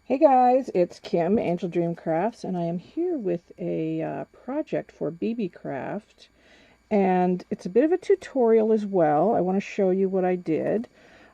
Hey guys, it's Kim, Angeldreamcrafts, and I am here with a project for BeeBeeCraft, and it's a bit of a tutorial as well. I want to show you what I did.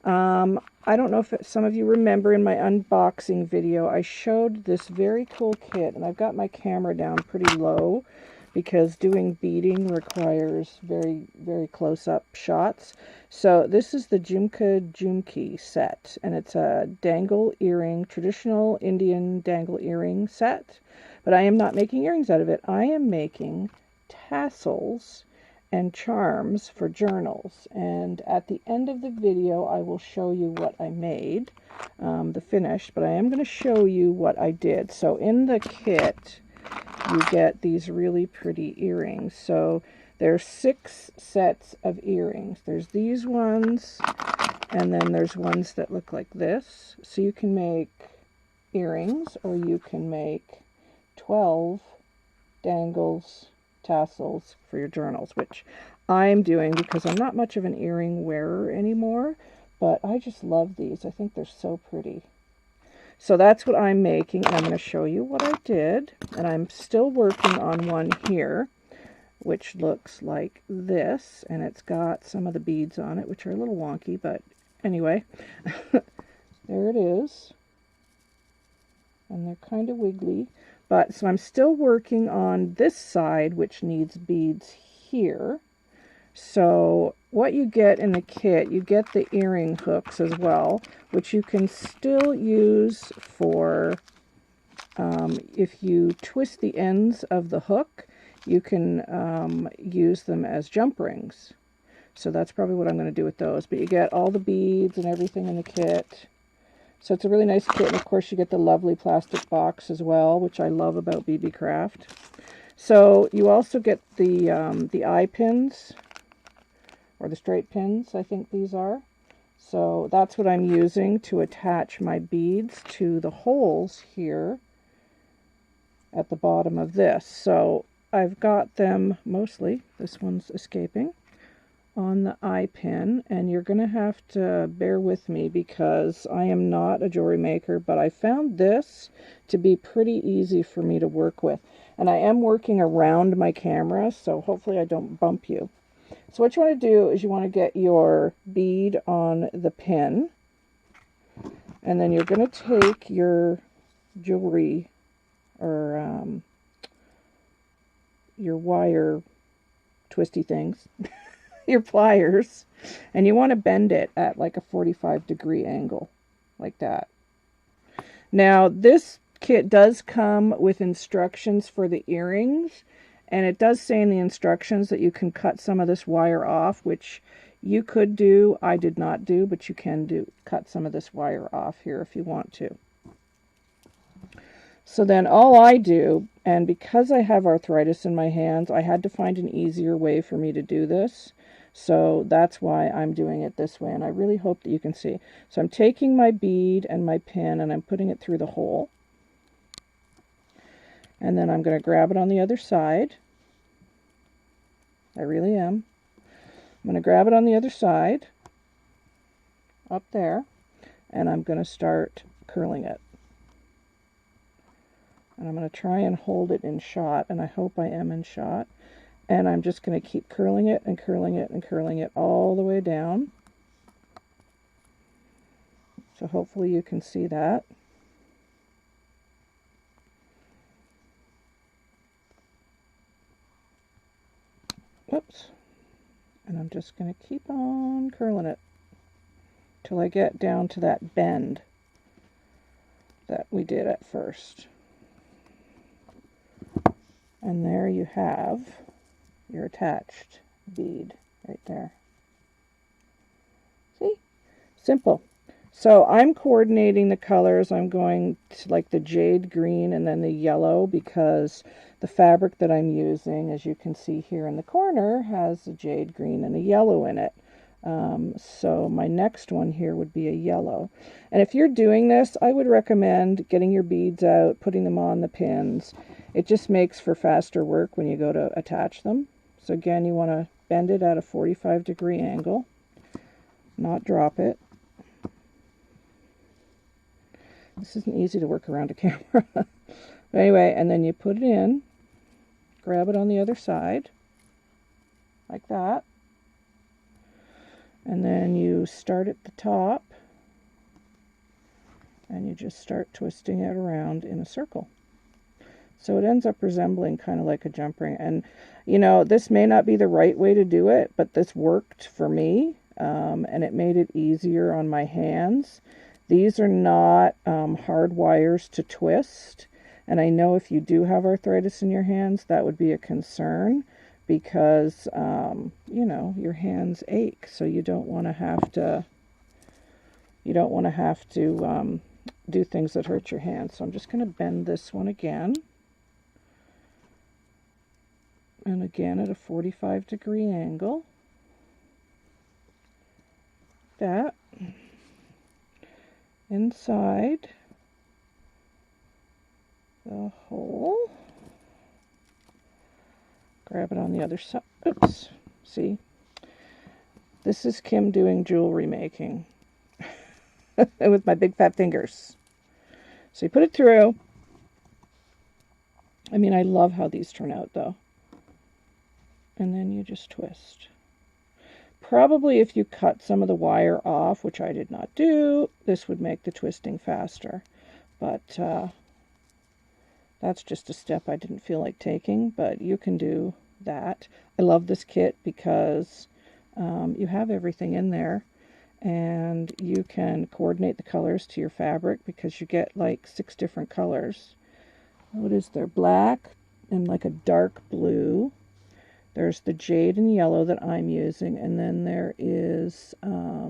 I don't know if some of you remember in my unboxing video, I showed this very cool kit, and I've got my camera down pretty low because doing beading requires very close-up shots. So this is the Jumki set, and it's a dangle earring, traditional Indian dangle earring set. But I am not making earrings out of it. I am making tassels and charms for journals. And at the end of the video, I will show you what I made, the finished, but I am going to show you what I did. So in the kit, you get these really pretty earrings. So there's 6 sets of earrings. There's these ones, and then there's ones that look like this. So you can make earrings, or you can make 12 dangles, tassels for your journals, which I'm doing because I'm not much of an earring wearer anymore, but I just love these. I think they're so pretty. So that's what I'm making, and I'm going to show you what I did. And I'm still working on one here, which looks like this, and it's got some of the beads on it, which are a little wonky, but anyway, there it is. And they're kind of wiggly. But so I'm still working on this side, which needs beads here. So what you get in the kit, you get the earring hooks as well, which you can still use for, if you twist the ends of the hook, you can use them as jump rings. So that's probably what I'm going to do with those. But you get all the beads and everything in the kit. So it's a really nice kit, and of course you get the lovely plastic box as well, which I love about BeeBeeCraft. So you also get the eye pins, or the straight pins, I think these are. So that's what I'm using to attach my beads to the holes here at the bottom of this. So I've got them mostly, this one's escaping, on the eye pin, and you're going to have to bear with me because I am not a jewelry maker, but I found this to be pretty easy for me to work with. And I am working around my camera, so hopefully I don't bump you. So what you want to do is you want to get your bead on the pin, and then you're going to take your jewelry or your wire twisty things, your pliers, and you want to bend it at like a 45-degree angle, like that. Now this kit does come with instructions for the earrings, and it does say in the instructions that you can cut some of this wire off, which you could do. I did not do, but you can cut some of this wire off here if you want to. So then all I do, and because I have arthritis in my hands, I had to find an easier way for me to do this. So that's why I'm doing it this way, and I really hope that you can see. So I'm taking my bead and my pin, and I'm putting it through the hole. And then I'm going to grab it on the other side. I really am. I'm going to grab it on the other side, up there, and I'm going to start curling it. And I'm going to try and hold it in shot, and I hope I am in shot. And I'm just going to keep curling it and curling it and curling it all the way down. So hopefully you can see that. Whoops. And I'm just going to keep on curling it till I get down to that bend that we did at first. And there you have your attached bead right there. See? Simple. So I'm coordinating the colors. I'm going to like the jade green and then the yellow, because the fabric that I'm using, as you can see here in the corner, has a jade green and a yellow in it. So my next one here would be a yellow. And if you're doing this, I would recommend getting your beads out, putting them on the pins. It just makes for faster work when you go to attach them. So again, you want to bend it at a 45-degree angle, not drop it. This isn't easy to work around a camera. But anyway, and then you put it in, grab it on the other side, like that. And then you start at the top, and you just start twisting it around in a circle. So it ends up resembling kind of like a jump ring. And, you know, this may not be the right way to do it, but this worked for me, and it made it easier on my hands. These are not hard wires to twist, and I know if you do have arthritis in your hands, that would be a concern because, you know, your hands ache, so you don't want to have to, do things that hurt your hands. So I'm just going to bend this one again. And again at a 45-degree angle. That. Inside the hole. Grab it on the other side. Oops. See? This is Kim doing jewelry making. With my big fat fingers. So you put it through. I mean, I love how these turn out though. And then you just twist. Probably if you cut some of the wire off, which I did not do, this would make the twisting faster. But that's just a step I didn't feel like taking, but you can do that. I love this kit because you have everything in there, and you can coordinate the colors to your fabric because you get like 6 different colors. What is there? Black and like a dark blue. There's the jade and yellow that I'm using, and then there is a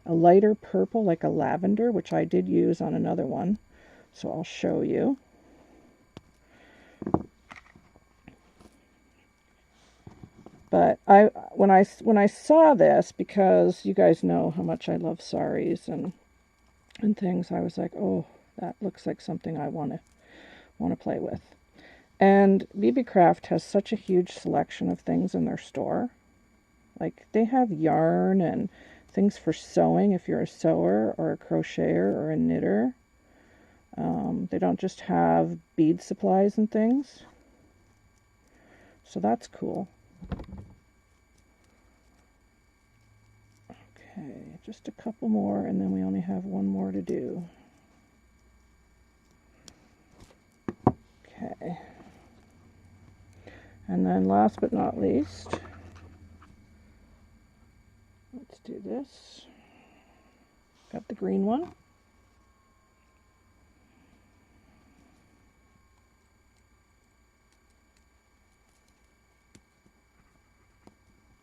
lighter purple, like a lavender, which I did use on another one. So I'll show you. But when I saw this, because you guys know how much I love saris and things, I was like, oh, that looks like something I want to play with. And BeeBeeCraft has such a huge selection of things in their store. Like, they have yarn and things for sewing if you're a sewer or a crocheter or a knitter. They don't just have bead supplies and things. So that's cool. Okay, just a couple more, and then we only have one more to do. Okay. And then last but not least, let's do this. Got the green one.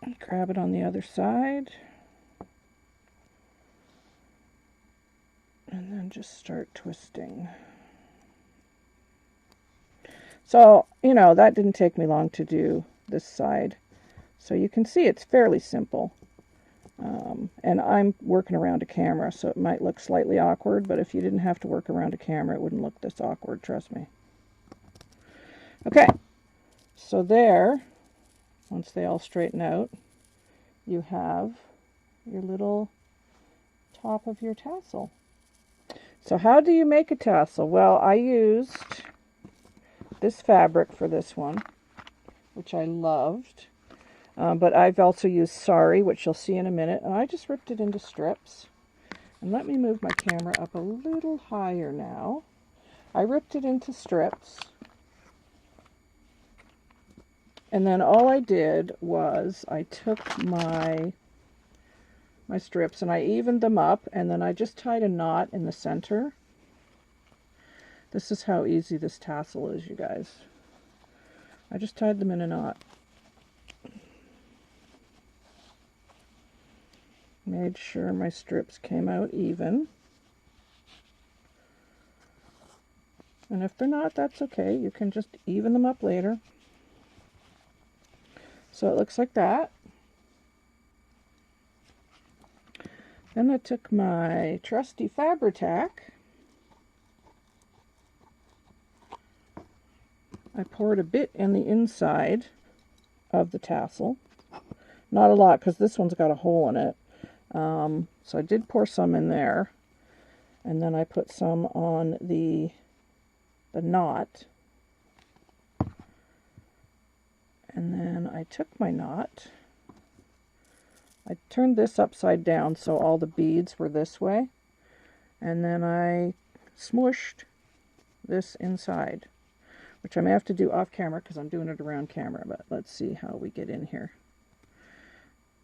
And grab it on the other side. And then just start twisting. So, you know, that didn't take me long to do this side. So you can see it's fairly simple. And I'm working around a camera, so it might look slightly awkward, but if you didn't have to work around a camera, it wouldn't look this awkward, trust me. Okay, so there, once they all straighten out, you have your little top of your tassel. So how do you make a tassel? Well, I used this fabric for this one, which I loved. But I've also used sari, which you'll see in a minute, and I just ripped it into strips. And let me move my camera up a little higher now. I ripped it into strips, and then all I did was I took my strips and I evened them up, and then I just tied a knot in the center. This is how easy this tassel is, you guys. I just tied them in a knot. Made sure my strips came out even. And if they're not, that's okay. You can just even them up later. So it looks like that. Then I took my trusty Fabri-Tac. I poured a bit in the inside of the tassel. Not a lot, because this one's got a hole in it. So I did pour some in there. And then I put some on the knot. And then I took my knot, I turned this upside down so all the beads were this way, and then I smooshed this inside, which I may have to do off camera because I'm doing it around camera, but let's see how we get in here.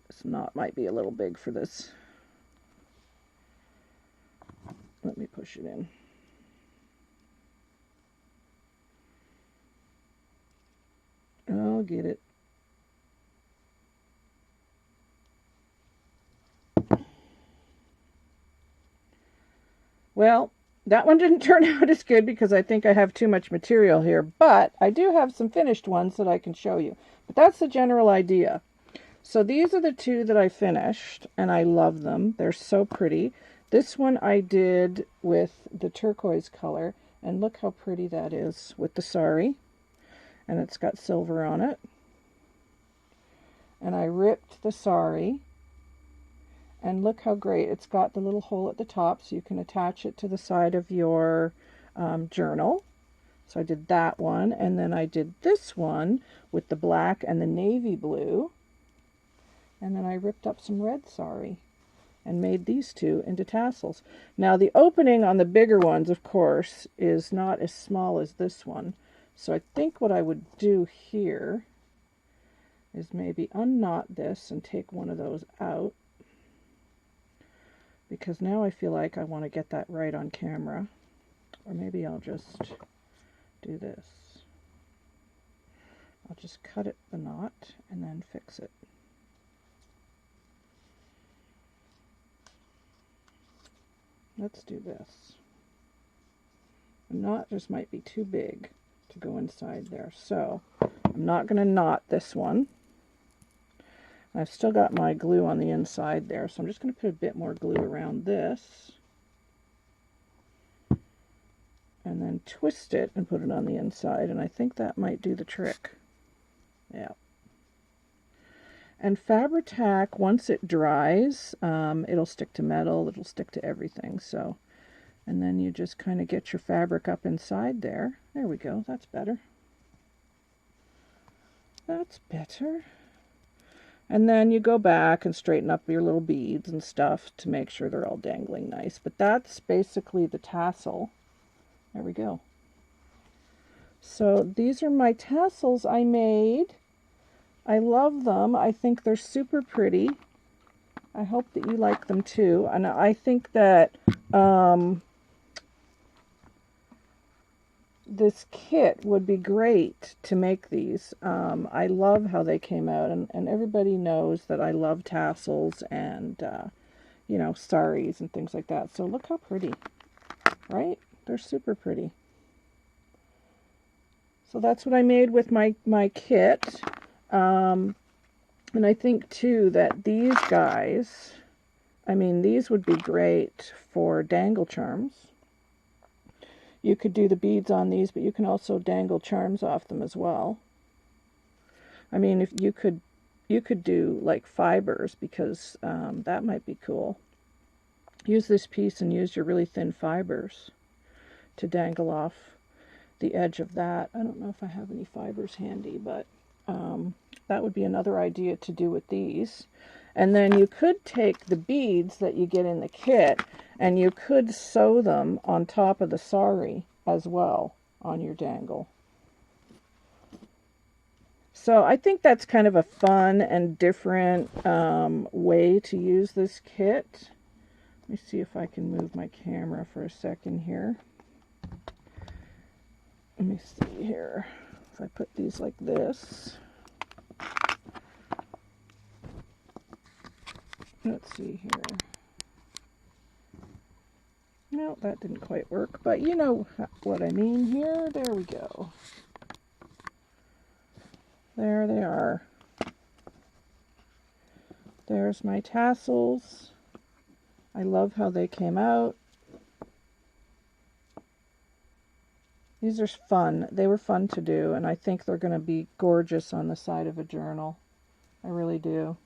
This knot might be a little big for this. Let me push it in. I'll get it. Well, that one didn't turn out as good because I think I have too much material here, but I do have some finished ones that I can show you. But that's the general idea. So these are the two that I finished, and I love them. They're so pretty. This one I did with the turquoise color, and look how pretty that is with the sari. And it's got silver on it. And I ripped the sari, and look how great. It's got the little hole at the top so you can attach it to the side of your journal. So I did that one, and then I did this one with the black and the navy blue, and then I ripped up some red sari and made these two into tassels. Now the opening on the bigger ones, of course, is not as small as this one. So I think what I would do here is maybe unknot this and take one of those out, because now I feel like I want to get that right on camera. Or maybe I'll just do this. I'll just cut it the knot and then fix it. Let's do this. The knot just might be too big to go inside there, so I'm not going to knot this one. I've still got my glue on the inside there, so I'm just going to put a bit more glue around this and then twist it and put it on the inside, and I think that might do the trick. Yeah. And Fabri-Tac, once it dries, it'll stick to metal, it'll stick to everything, so. And then you just kind of get your fabric up inside there. There we go, that's better. That's better. And then you go back and straighten up your little beads and stuff to make sure they're all dangling nice. But that's basically the tassel. There we go. So these are my tassels I made. I love them. I think they're super pretty. I hope that you like them too. And I think that this kit would be great to make these. I love how they came out, and everybody knows that I love tassels and, you know, saris and things like that. So look how pretty, right? They're super pretty. So that's what I made with my kit. And I think too that these guys, I mean, these would be great for dangle charms. You could do the beads on these, but you can also dangle charms off them as well. I mean, if you could do like fibers, because that might be cool. Use this piece and use your really thin fibers to dangle off the edge of that. I don't know if I have any fibers handy, but that would be another idea to do with these. And then you could take the beads that you get in the kit and you could sew them on top of the sari as well on your dangle. So I think that's kind of a fun and different way to use this kit. Let me see if I can move my camera for a second here. Let me see here. If I put these like this. Let's see here. No, that didn't quite work, but you know what I mean here. There we go. There they are. There's my tassels. I love how they came out. These are fun. They were fun to do, and I think they're going to be gorgeous on the side of a journal. I really do.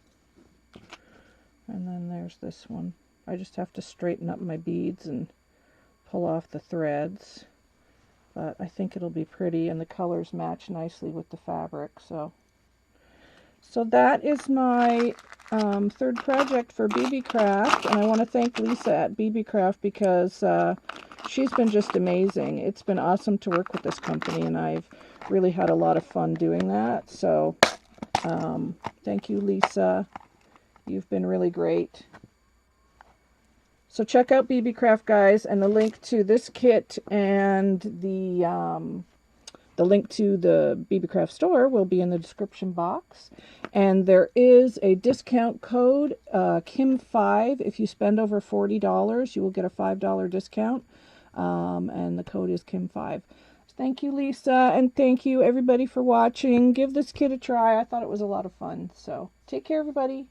And then there's this one. I just have to straighten up my beads and pull off the threads, but I think it'll be pretty, and the colors match nicely with the fabric. So that is my third project for BeeBeeCraft, and I want to thank Lisa at BeeBeeCraft because she's been just amazing. It's been awesome to work with this company, and I've really had a lot of fun doing that. So thank you, Lisa. You've been really great. So check out BeeBeeCraft, guys, and the link to this kit and the link to the BeeBeeCraft store will be in the description box. And there is a discount code, Kim5. If you spend over $40, you will get a $5 discount. And the code is Kim5. Thank you, Lisa, and thank you, everybody, for watching. Give this kit a try. I thought it was a lot of fun. So take care, everybody.